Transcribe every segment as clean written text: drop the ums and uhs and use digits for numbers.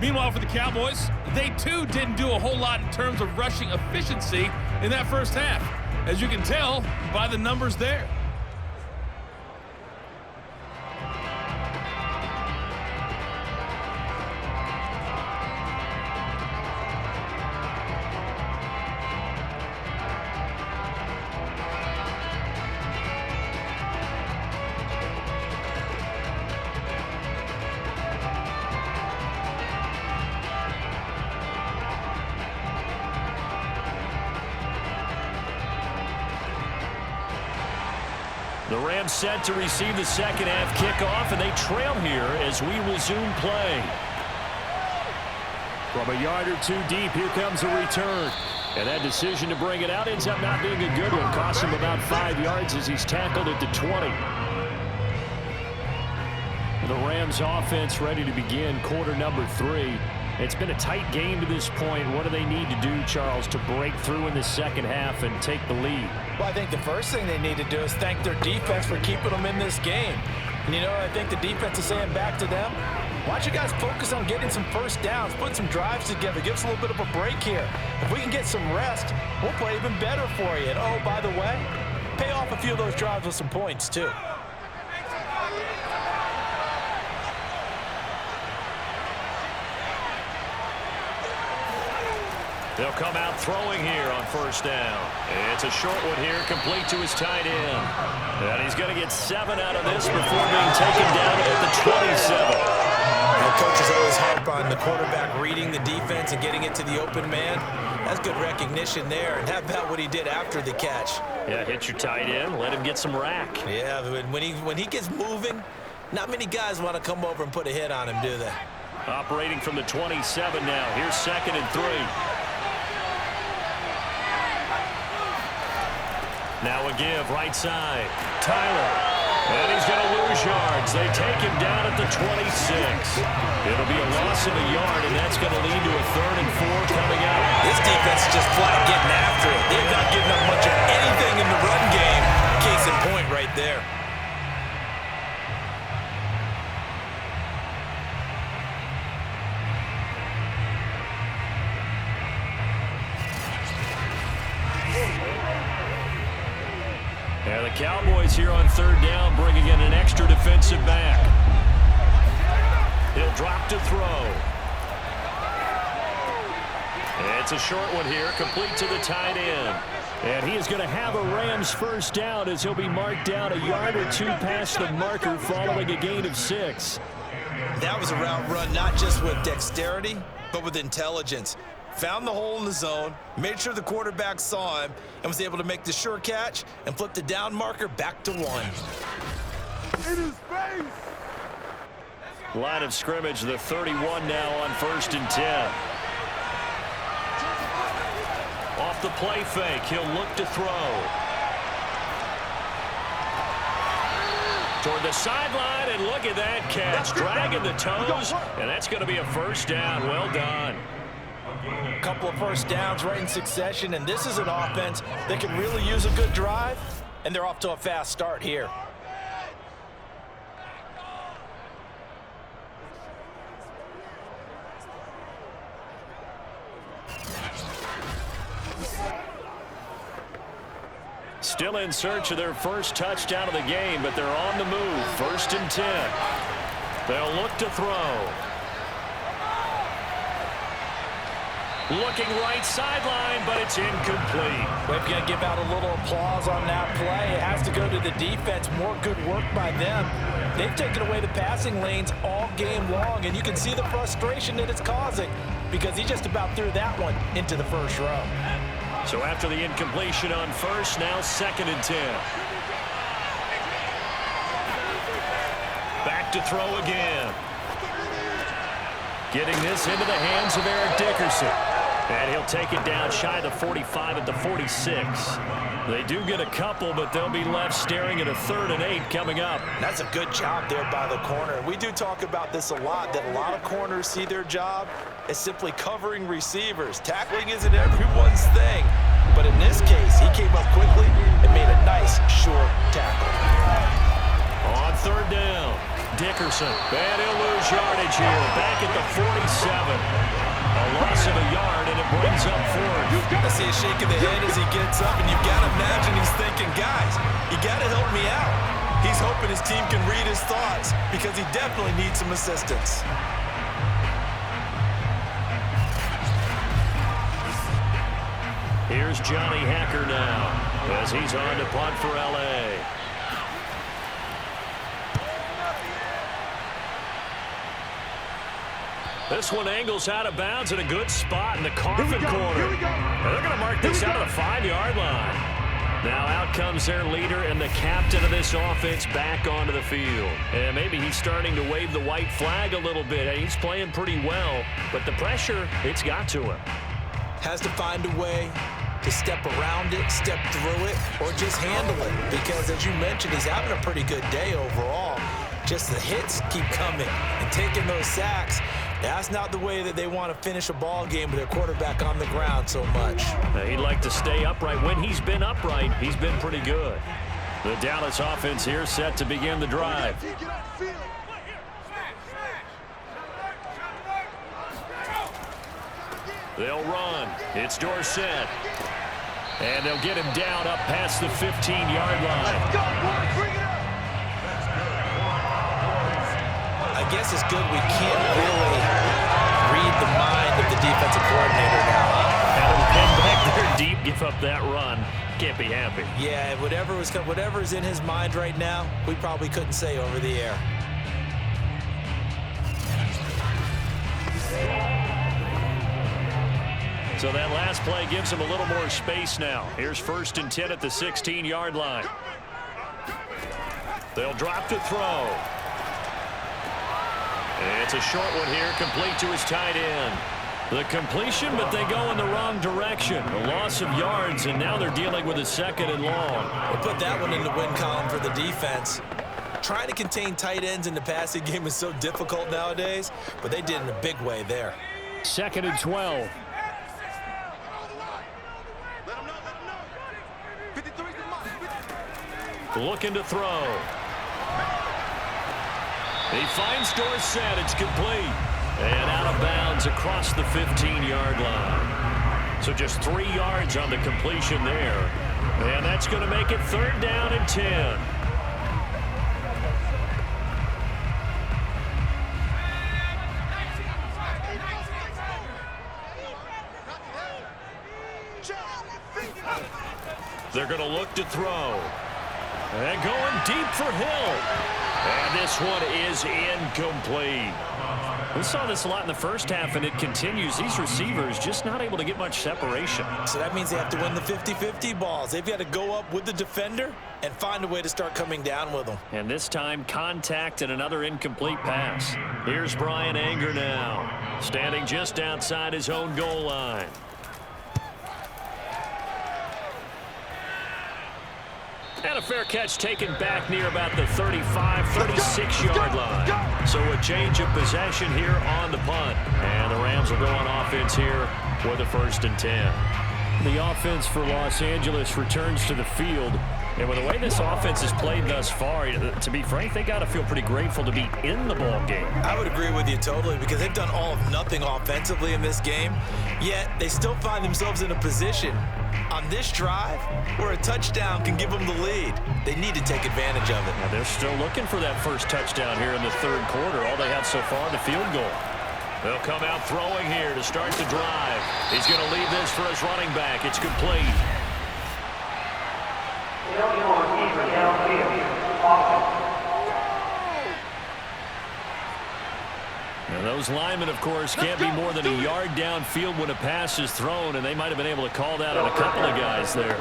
Meanwhile, for the Cowboys, they too didn't do a whole lot in terms of rushing efficiency in that first half, as you can tell by the numbers there. The Rams set to receive the second half kickoff, and they trail here as we resume play. From a yard or two deep, here comes a return. And that decision to bring it out ends up not being a good one. Costs him about 5 yards as he's tackled at the 20. The Rams offense ready to begin quarter number 3. It's been a tight game to this point. What do they need to do, Charles, to break through in the second half and take the lead? Well, I think the first thing they need to do is thank their defense for keeping them in this game. And, you know, I think the defense is saying back to them, why don't you guys focus on getting some first downs, put some drives together, give us a little bit of a break here. If we can get some rest, we'll play even better for you. And, oh, by the way, pay off a few of those drives with some points, too. They'll come out throwing here on first down. It's a short one here, complete to his tight end. And he's going to get 7 out of this before being taken down at the 27. The coaches always harp on the quarterback reading the defense and getting it to the open man. That's good recognition there. And how about what he did after the catch? Yeah, hit your tight end, let him get some rack. Yeah, when he gets moving, not many guys want to come over and put a hit on him, do they? Operating from the 27 now. Here's 2nd and 3. Now a give, right side. Tyler. And he's going to lose yards. They take him down at the 26. It'll be a loss of a yard, and that's going to lead to a 3rd and 4 coming up. This defense is just flat getting after it. They've not given up much of anything in the run game. Case in point right there. Yeah, the Cowboys here on 3rd down, bringing in an extra defensive back. He'll drop to throw. It's a short one here, complete to the tight end. And he is going to have a Rams first down as he'll be marked down a yard or 2 past the marker following a gain of 6. That was a route run not just with dexterity, but with intelligence. Found the hole in the zone, made sure the quarterback saw him, and was able to make the sure catch and flip the down marker back to 1. In his face! Line of scrimmage, the 31 now on 1st and 10. Off the play fake, he'll look to throw. Toward the sideline, and look at that catch. Dragging the toes, and that's going to be a first down. Well done. A couple of first downs right in succession, and this is an offense that can really use a good drive, and they're off to a fast start here. Still in search of their first touchdown of the game, but they're on the move. 1st and 10. They'll look to throw. Looking right sideline, but it's incomplete. We're going to give out a little applause on that play. It has to go to the defense. More good work by them. They've taken away the passing lanes all game long, and you can see the frustration that it's causing because he just about threw that one into the first row. So after the incompletion on first, now 2nd and 10. Back to throw again. Getting this into the hands of Eric Dickerson. And he'll take it down shy of the 45 at the 46. They do get a couple, but they'll be left staring at a 3rd and 8 coming up. That's a good job there by the corner. We do talk about this a lot, that a lot of corners see their job as simply covering receivers. Tackling isn't everyone's thing. But in this case, he came up quickly and made a nice, short tackle. On 3rd down, Dickerson. And he'll lose yardage here. Back at the 47. a yard, and it brings up fourth. I see a shake of the head as he gets up, and you've got to imagine he's thinking, guys, you got to help me out. He's hoping his team can read his thoughts because he definitely needs some assistance. Here's Johnny Hacker now as he's on to punt for L.A. This one angles out of bounds in a good spot in the coffin corner. They're going to mark this out of the 5-yard line. Now out comes their leader and the captain of this offense back onto the field. And maybe he's starting to wave the white flag a little bit. He's playing pretty well, but the pressure, it's got to him. Has to find a way to step around it, step through it, or just handle it. Because as you mentioned, he's having a pretty good day overall. Just the hits keep coming and taking those sacks. That's not the way that they want to finish a ball game with their quarterback on the ground so much. He'd like to stay upright. When he's been upright, he's been pretty good. The Dallas offense here set to begin the drive. They'll run. It's Dorsett. And they'll get him down up past the 15-yard line. I guess it's good we can't really read the mind of the defensive coordinator now. Had him pinned back there deep, give up that run. Can't be happy. Yeah, whatever's in his mind right now, we probably couldn't say over the air. So that last play gives him a little more space now. Here's 1st and 10 at the 16-yard line. They'll drop to throw. It's a short one here, complete to his tight end. The completion, but they go in the wrong direction. A loss of yards, and now they're dealing with a 2nd and long. We'll put that one in the win column for the defense. Trying to contain tight ends in the passing game is so difficult nowadays, but they did in a big way there. 2nd and 12. Looking to throw. He finds Dorsett. It's complete. And out of bounds across the 15-yard line. So just 3 yards on the completion there. And that's going to make it 3rd down and 10. They're going to look to throw. And going deep for Hill. And this one is incomplete. We saw this a lot in the first half, and it continues. These receivers just not able to get much separation. So that means they have to win the 50-50 balls. They've got to go up with the defender and find a way to start coming down with them. And this time, contact and another incomplete pass. Here's Brian Anger now, standing just outside his own goal line. And a fair catch taken back near about the 35, 36-yard line. So a change of possession here on the punt. And the Rams will go on offense here with a 1st and 10. The offense for Los Angeles returns to the field. And with the way this offense has played thus far, to be frank, they got to feel pretty grateful to be in the ball game. I would agree with you totally because they've done all of nothing offensively in this game, yet they still find themselves in a position on this drive where a touchdown can give them the lead. They need to take advantage of it. Now they're still looking for that first touchdown here in the 3rd quarter. All they have so far, the field goal. They'll come out throwing here to start the drive. He's going to leave this for his running back. It's complete. Now those linemen, of course, can't be more than a yard downfield when a pass is thrown, and they might have been able to call that on a couple of guys there.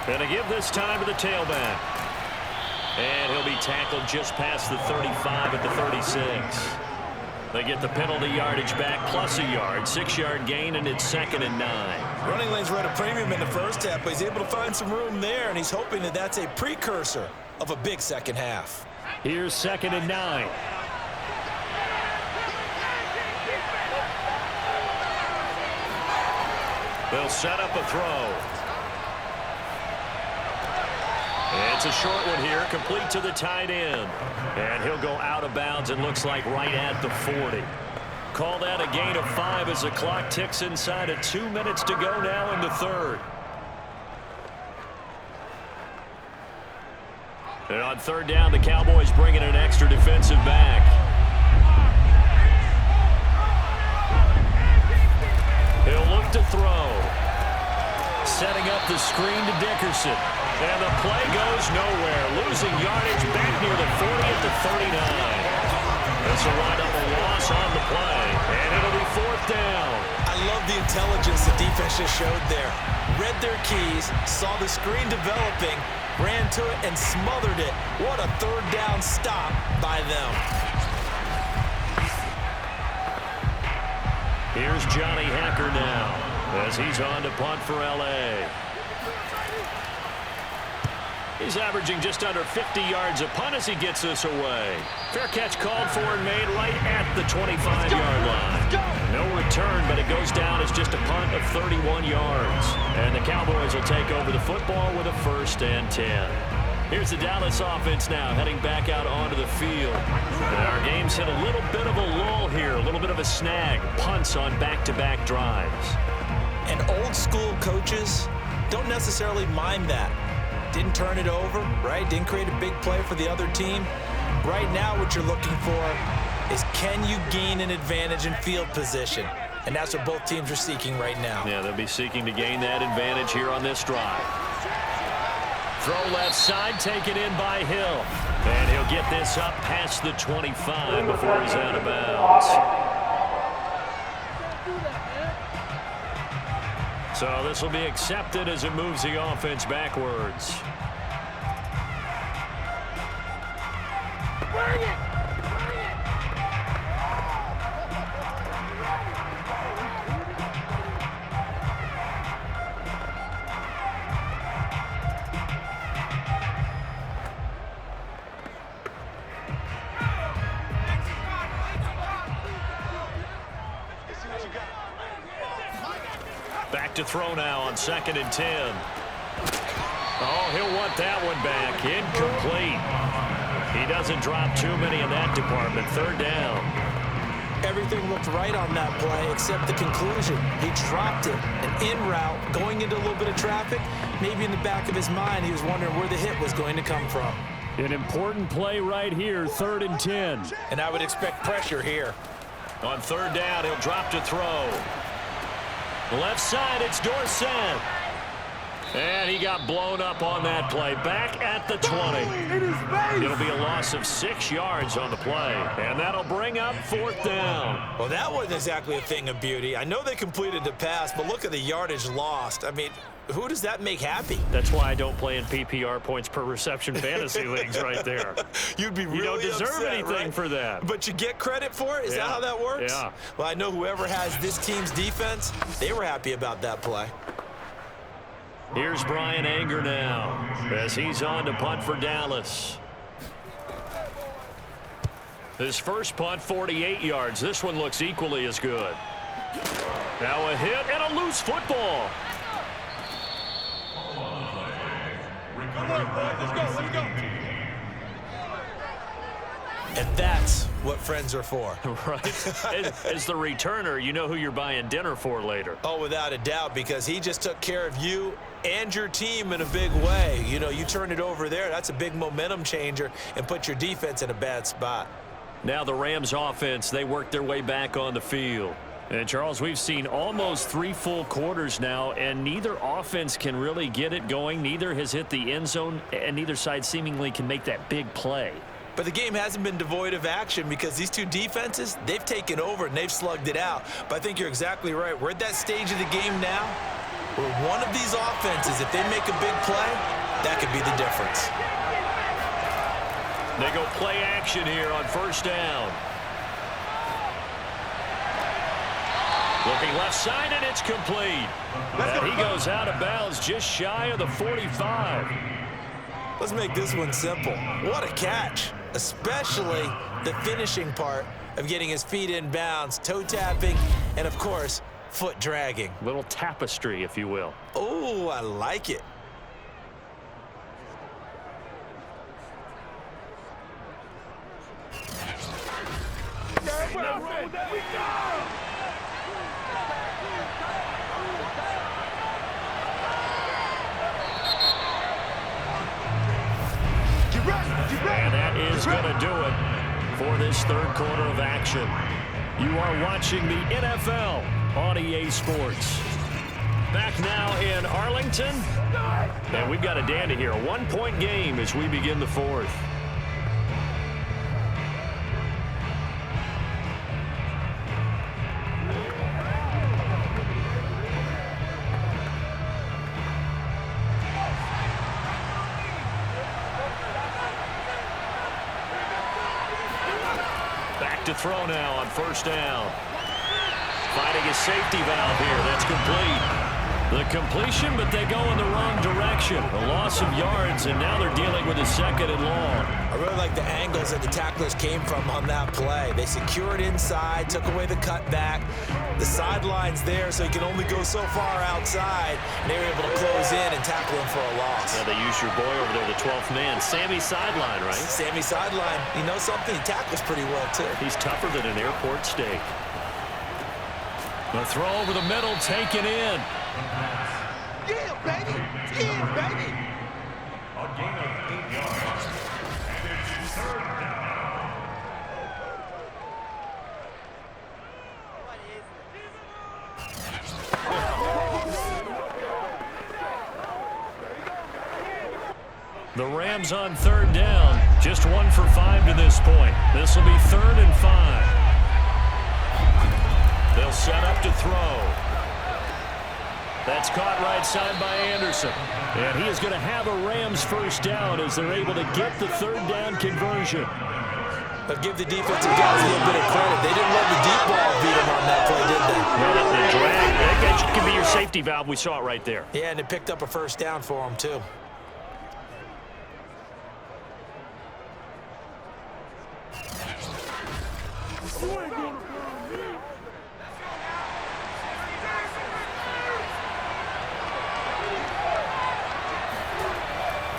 Going to give this time to the tailback. And he'll be tackled just past the 35 at the 36. They get the penalty yardage back plus a yard. 6-yard gain, and it's 2nd and 9. Running lanes were at a premium in the first half, but he's able to find some room there, and he's hoping that that's a precursor of a big second half. Here's 2nd and 9. They'll set up a throw. It's a short one here, complete to the tight end. And he'll go out of bounds, and looks like right at the 40. Call that a gain of 5 as the clock ticks inside of 2 minutes to go now in the third. And on 3rd down, the Cowboys bring in an extra defensive back. He'll look to throw. Setting up the screen to Dickerson. And the play goes nowhere. Losing yardage back near the 40 at the 39. This will wind up a loss on the play. And it'll be 4th down. I love the intelligence the defense just showed there. Read their keys, saw the screen developing, ran to it and smothered it. What a 3rd down stop by them. Here's Johnny Hacker now as he's on to punt for L.A. He's averaging just under 50 yards a punt as he gets this away. Fair catch called for and made right at the 25-yard line. No return, but it goes down as just a punt of 31 yards. And the Cowboys will take over the football with a 1st and 10. Here's the Dallas offense now heading back out onto the field. And our game's hit a little bit of a lull here, a little bit of a snag. Punts on back-to-back drives. And old-school coaches don't necessarily mind that. Didn't turn it over, right? Didn't create a big play for the other team. Right now what you're looking for is, can you gain an advantage in field position? And that's what both teams are seeking right now. Yeah, they'll be seeking to gain that advantage here on this drive. Throw left side, taken in by Hill. And he'll get this up past the 25 before he's out of bounds. So this will be accepted as it moves the offense backwards. Bring it! Back to throw now on 2nd and 10. Oh, he'll want that one back. Incomplete. He doesn't drop too many in that department. 3rd down. Everything looked right on that play except the conclusion. He dropped it. An in route, going into a little bit of traffic. Maybe in the back of his mind, he was wondering where the hit was going to come from. An important play right here, 3rd and 10. And I would expect pressure here. On 3rd down, he'll drop to throw. Left side, it's Dorsett. And he got blown up on that play. Back at the 20. It'll be a loss of 6 yards on the play. And that'll bring up 4th down. Well, that wasn't exactly a thing of beauty. I know they completed the pass, but look at the yardage lost. I mean, who does that make happy? That's why I don't play in PPR points per reception fantasy leagues right there. You'd be really You don't deserve upset, anything right? for that. But you get credit for it? Is that how that works? Yeah. Well, I know whoever has this team's defense, they were happy about that play. Here's Brian Anger now as he's on to punt for Dallas. His first punt, 48 yards. This one looks equally as good. Now a hit and a loose football. Come on, boys. Let's go. Let's go. And that's what friends are for. Right. As the returner, you know who you're buying dinner for later. Oh, without a doubt, because he just took care of you and your team in a big way. You know, you turn it over there, that's a big momentum changer and put your defense in a bad spot. Now the Rams offense, they work their way back on the field. And, Charles, we've seen almost 3 full quarters now, and neither offense can really get it going. Neither has hit the end zone, and neither side seemingly can make that big play. But the game hasn't been devoid of action because these two defenses, they've taken over and they've slugged it out. But I think you're exactly right. We're at that stage of the game now where one of these offenses, if they make a big play, that could be the difference. They go play action here on 1st down. Looking left side, and it's complete. And he goes out of bounds just shy of the 45. Let's make this one simple. What a catch. especially the finishing part of getting his feet in bounds, toe tapping, and of course, foot dragging. Little tapestry, if you will. Oh, I like it. And that is going to do it for this third quarter of action. You are watching the NFL on EA Sports. Back now in Arlington. And we've got a dandy here. A one-point game as we begin the fourth. To throw now on first down. Finding a safety valve here. That's complete. The completion, but they go in the wrong direction. A loss of yards, and now they're dealing with a second and long. I really like the angles that the tacklers came from on that play. They secured inside, took away the cutback. The sideline's there, so he can only go so far outside. And they were able to close in and tackle him for a loss. Yeah, they used your boy over there, the 12th man. Sammy Sideline, right? Sammy Sideline. You know something? He tackles pretty well, too. He's tougher than an airport steak. The throw over the middle, taken in. Yeah, baby! Yeah, baby! A gain of 8 yards. And it's third down. The Rams on third down. Just 1 for 5 to this point. This will be 3rd and 5. They'll set up to throw. That's caught right side by Anderson. And he is going to have a Rams first down as they're able to get the third down conversion. But give the defensive guys a little bit of credit. They didn't let the deep ball beat them on that play, did they? Well, the drag, that could be your safety valve. We saw it right there. Yeah, and it picked up a first down for them, too.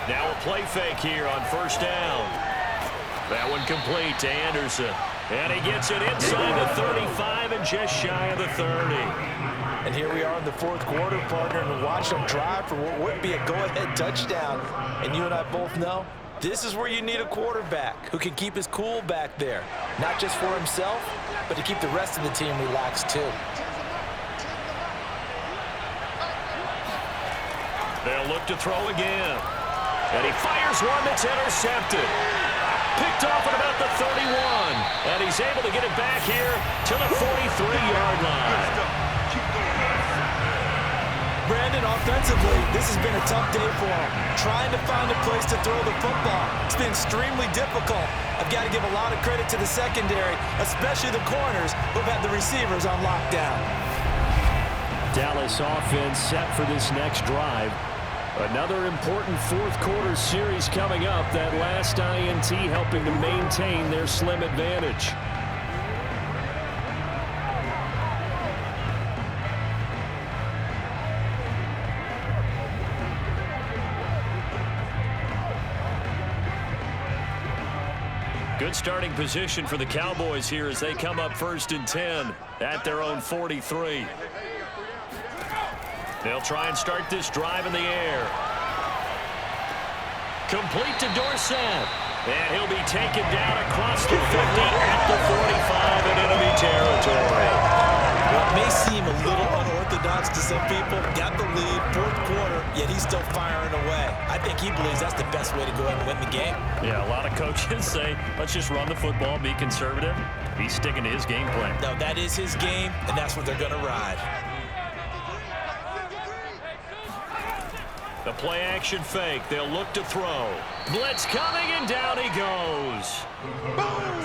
Now a play fake here on first down. That one complete to Anderson. And he gets it inside the 35 and just shy of the 30. And here we are in the fourth quarter, partner, and watch them drive for what would be a go-ahead touchdown. And you and I both know this is where you need a quarterback who can keep his cool back there. Not just for himself, but to keep the rest of the team relaxed, too. They'll look to throw again. And he fires one that's intercepted. Picked off at about the 31. And he's able to get it back here to the 43-yard line. Brandon, offensively, this has been a tough day for him. Trying to find a place to throw the football. It's been extremely difficult. I've got to give a lot of credit to the secondary, especially the corners who've had the receivers on lockdown. Dallas offense set for this next drive. Another important fourth quarter series coming up. That last INT helping to maintain their slim advantage. Good starting position for the Cowboys here as they come up 1st and 10 at their own 43. They'll try and start this drive in the air. Complete to Dorsett. And he'll be taken down across the 50 at the 45 in enemy territory. What may seem a little unorthodox to some people, got the lead, fourth quarter, yet he's still firing away. I think he believes that's the best way to go ahead and win the game. Yeah, a lot of coaches say, let's just run the football, be conservative. He's sticking to his game plan. No, that is his game, and that's what they're going to ride. The play action fake. They'll look to throw. Blitz coming, and down he goes.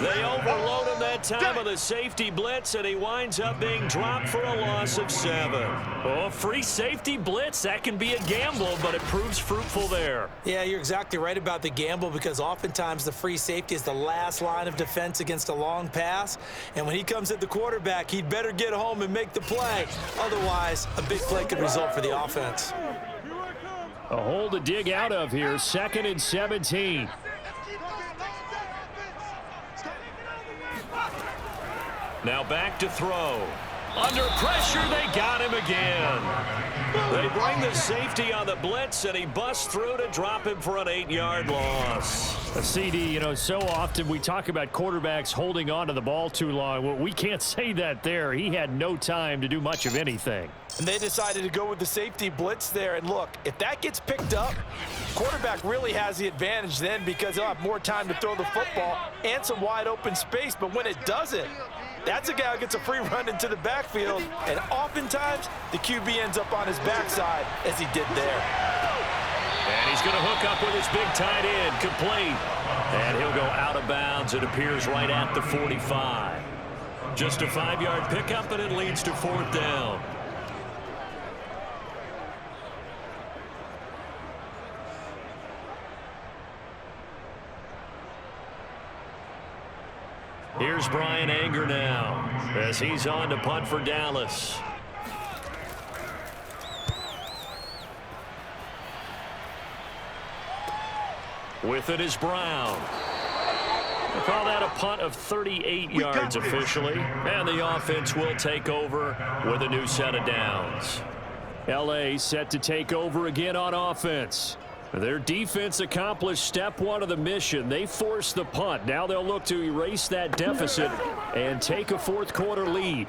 They overload him that time of the safety blitz, and he winds up being dropped for a loss of 7. Oh, free safety blitz, that can be a gamble, but it proves fruitful there. Yeah, you're exactly right about the gamble, because oftentimes the free safety is the last line of defense against a long pass. And when he comes at the quarterback, he'd better get home and make the play. Otherwise, a big play could result for the offense. A hole to dig out of here. 2nd and 17. Now back to throw. Under pressure, they got him again. They bring the safety on the blitz, and he busts through to drop him for an 8-yard loss. A CD, so often we talk about quarterbacks holding on to the ball too long. Well, we can't say that there. He had no time to do much of anything. And they decided to go with the safety blitz there. And look, if that gets picked up, quarterback really has the advantage then, because he'll have more time to throw the football and some wide open space. But when it doesn't, that's a guy who gets a free run into the backfield, and oftentimes the QB ends up on his backside, as he did there. And he's going to hook up with his big tight end, complete. And he'll go out of bounds, it appears, right at the 45. Just a 5-yard pickup, and it leads to 4th down. Here's Brian Anger now as he's on to punt for Dallas. With it is Brown. We'll call that a punt of 38 yards officially, and the offense will take over with a new set of downs. LA set to take over again on offense. Their defense accomplished step 1 of the mission. They forced the punt. Now they'll look to erase that deficit and take a 4th quarter lead.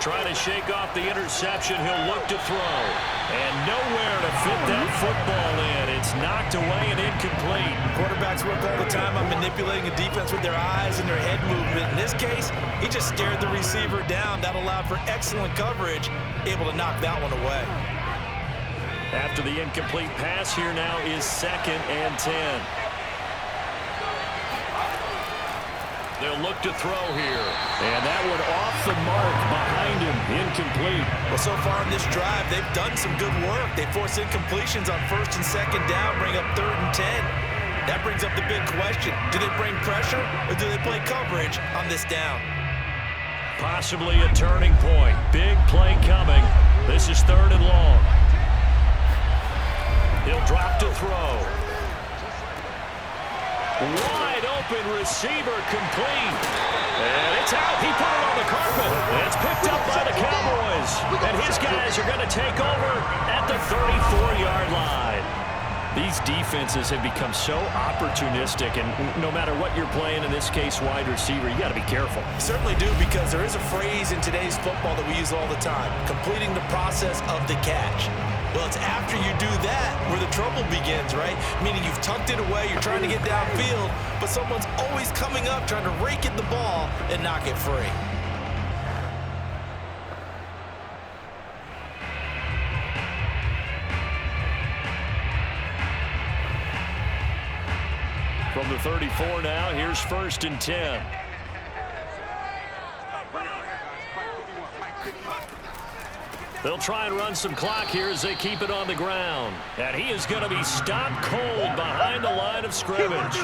Trying to shake off the interception. He'll look to throw. And nowhere to fit that football in. It's knocked away and incomplete. Quarterbacks work all the time on manipulating a defense with their eyes and their head movement. In this case, he just stared the receiver down. That allowed for excellent coverage, able to knock that one away. After the incomplete pass, here now is 2nd and 10. They'll look to throw here. And that one off the mark behind him. Incomplete. Well, so far in this drive, they've done some good work. They force incompletions on 1st and 2nd down, bring up 3rd and 10. That brings up the big question. Do they bring pressure, or do they play coverage on this down? Possibly a turning point. Big play coming. This is 3rd and long. He'll drop to throw. Wide open receiver, complete. And it's out. He put it on the carpet. It's picked up by the Cowboys. And his guys are going to take over at the 34-yard line. These defenses have become so opportunistic, and no matter what you're playing, in this case wide receiver, you got to be careful. You certainly do, because there is a phrase in today's football that we use all the time: completing the process of the catch. Well, it's after you do that where the trouble begins, right? Meaning you've tucked it away, you're trying to get downfield, but someone's always coming up trying to rake at the ball and knock it free. From the 34 now, here's 1st and 10. They'll try and run some clock here as they keep it on the ground. And he is going to be stopped cold behind the line of scrimmage.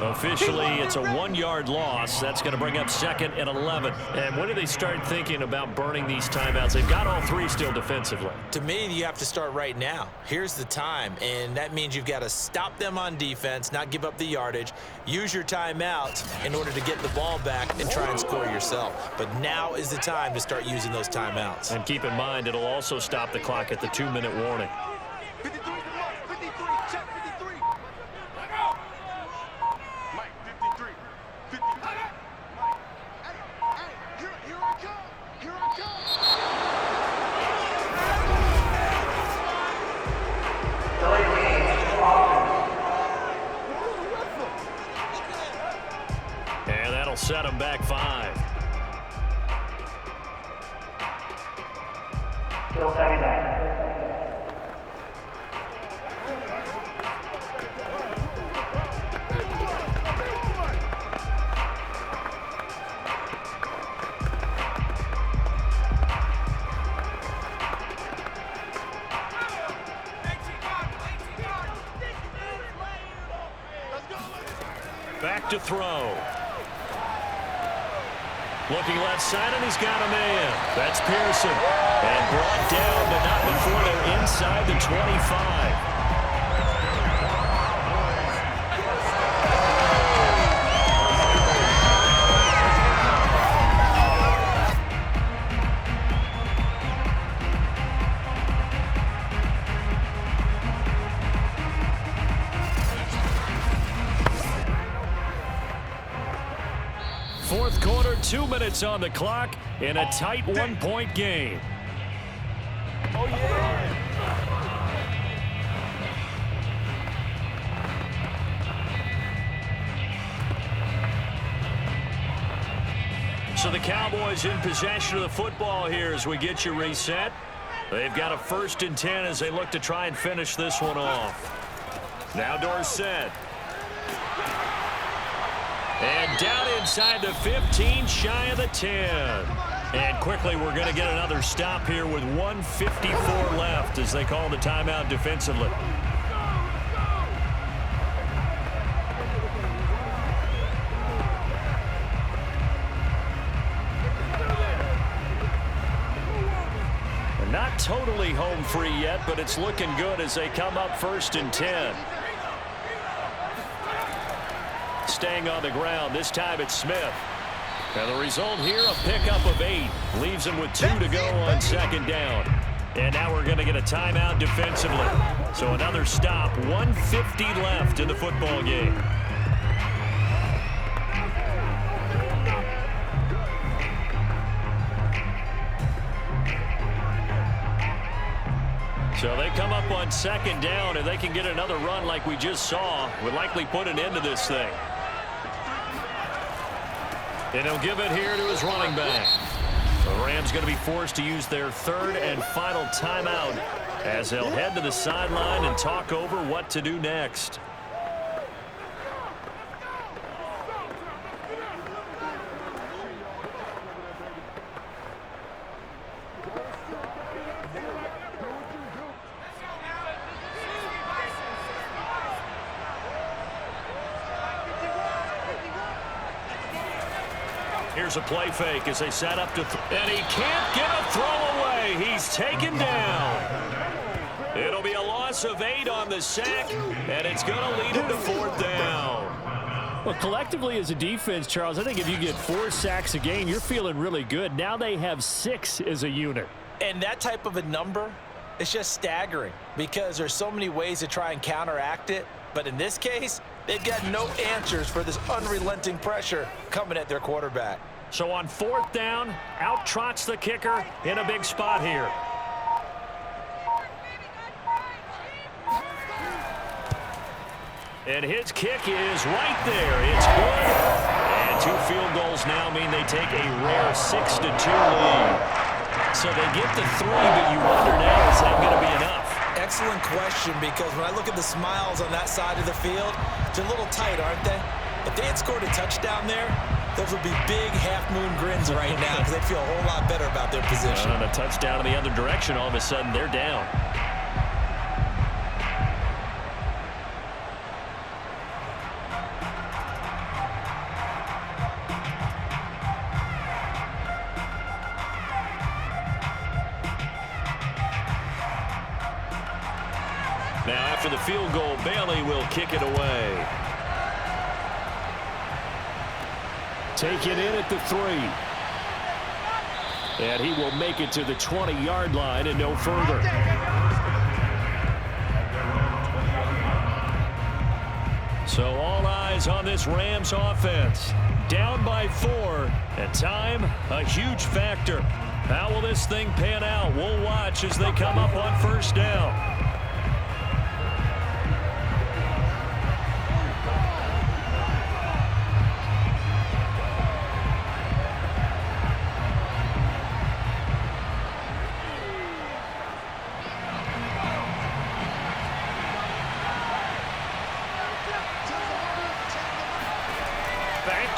Officially, it's a 1-yard loss. That's going to bring up 2nd and 11. And when do they start thinking about burning these timeouts? They've got all 3 still defensively. To me, you have to start right now. Here's the time, and that means you've got to stop them on defense, not give up the yardage, use your timeouts in order to get the ball back and try and score yourself. But now is the time to start using those timeouts. And keep in mind, it'll also stop the clock at the 2-minute warning. 53, check 53. Mike, 53, 53. Mike, hey, here I come. them back 5. Still second down. Back to throw. Looking left side, and he's got a man. That's Pearson. And brought down, but not before they're inside the 25. Fourth quarter, 2 minutes on the clock in a tight 1-point game. Oh, yeah. So the Cowboys in possession of the football here as we get you reset. They've got a 1st and 10 as they look to try and finish this one off. Now Dorsett. And down inside the 15, shy of the 10. And quickly, we're going to get another stop here with 1:54 left as they call the timeout defensively. They're not totally home free yet, but it's looking good as they come up 1st and 10. Staying on the ground. This time it's Smith. And the result here, a pickup of 8. Leaves him with 2 to go on 2nd down. And now we're going to get a timeout defensively. So another stop. 1:50 left in the football game. So they come up on 2nd down, and they can get another run like we just saw. Would likely put an end to this thing. And he'll give it here to his running back. The Rams going to be forced to use their 3rd and final timeout as they'll head to the sideline and talk over what to do next. Here's a play fake as they set up to and he can't get a throw away. He's taken down. It'll be a loss of 8 on the sack, and it's going to lead him to 4th down. Well, collectively as a defense, Charles, I think if you get 4 sacks a game, you're feeling really good. Now they have 6 as a unit. And that type of a number, it's just staggering because there's so many ways to try and counteract it. But in this case, they've got no answers for this unrelenting pressure coming at their quarterback. So on 4th down, out trots the kicker in a big spot here. And his kick is right there. It's good. And 2 field goals now mean they take a rare 6-2 lead. So they get the 3, but you wonder now, is that going to be enough? Excellent question, because when I look at the smiles on that side of the field, they're a little tight, aren't they? If they had scored a touchdown there, those would be big half-moon grins right now because they'd feel a whole lot better about their position. And a touchdown in the other direction, all of a sudden they're down. Now after the field goal, Bailey will kick it away. Take it in at the 3. And he will make it to the 20-yard line and no further. So all eyes on this Rams offense. Down by 4, and time a huge factor. How will this thing pan out? We'll watch as they come up on 1st down.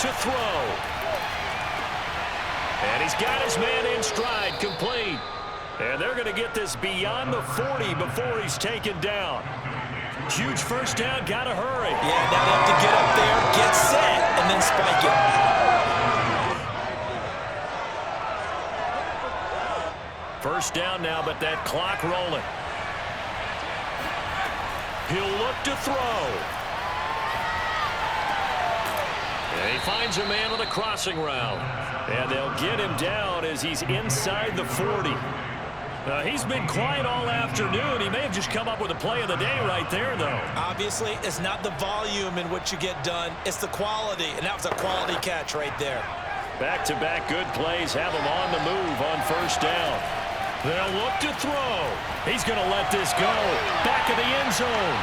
to throw. And he's got his man in stride, complete. And they're going to get this beyond the 40 before he's taken down. Huge first down, got to hurry. Yeah, now they have to get up there, get set, and then spike it. First down now, but that clock rolling. He'll look to throw. And he finds a man on the crossing route. And they'll get him down as he's inside the 40. He's been quiet all afternoon. He may have just come up with a play of the day right there, though. Obviously, it's not the volume in which you get done. It's the quality, and that was a quality catch right there. Back-to-back good plays have him on the move on first down. They'll look to throw. He's going to let this go. Back of the end zone.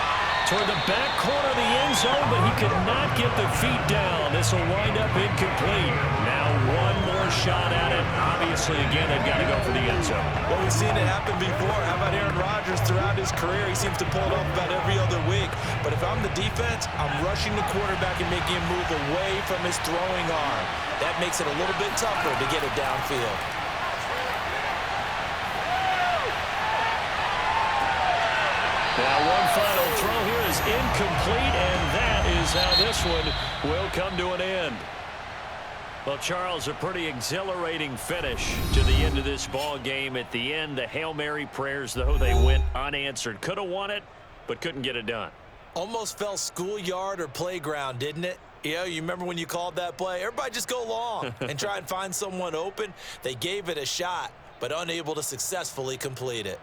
Toward the back corner of the end zone, but he could not get the feet down. This will wind up incomplete. Now one more shot at it. Obviously, again, they've got to go for the end zone. Well, we've seen it happen before. How about Aaron Rodgers throughout his career? He seems to pull it off about every other week. But if I'm the defense, I'm rushing the quarterback and making him move away from his throwing arm. That makes it a little bit tougher to get it downfield. Now one final throw here is incomplete, and that is how this one will come to an end. Well, Charles, a pretty exhilarating finish to the end of this ball game. At the end, the Hail Mary prayers, though, they went unanswered. Could have won it, but couldn't get it done. Almost felt schoolyard or playground, didn't it? Yeah, you remember when you called that play? Everybody just go long and try and find someone open. They gave it a shot, but unable to successfully complete it.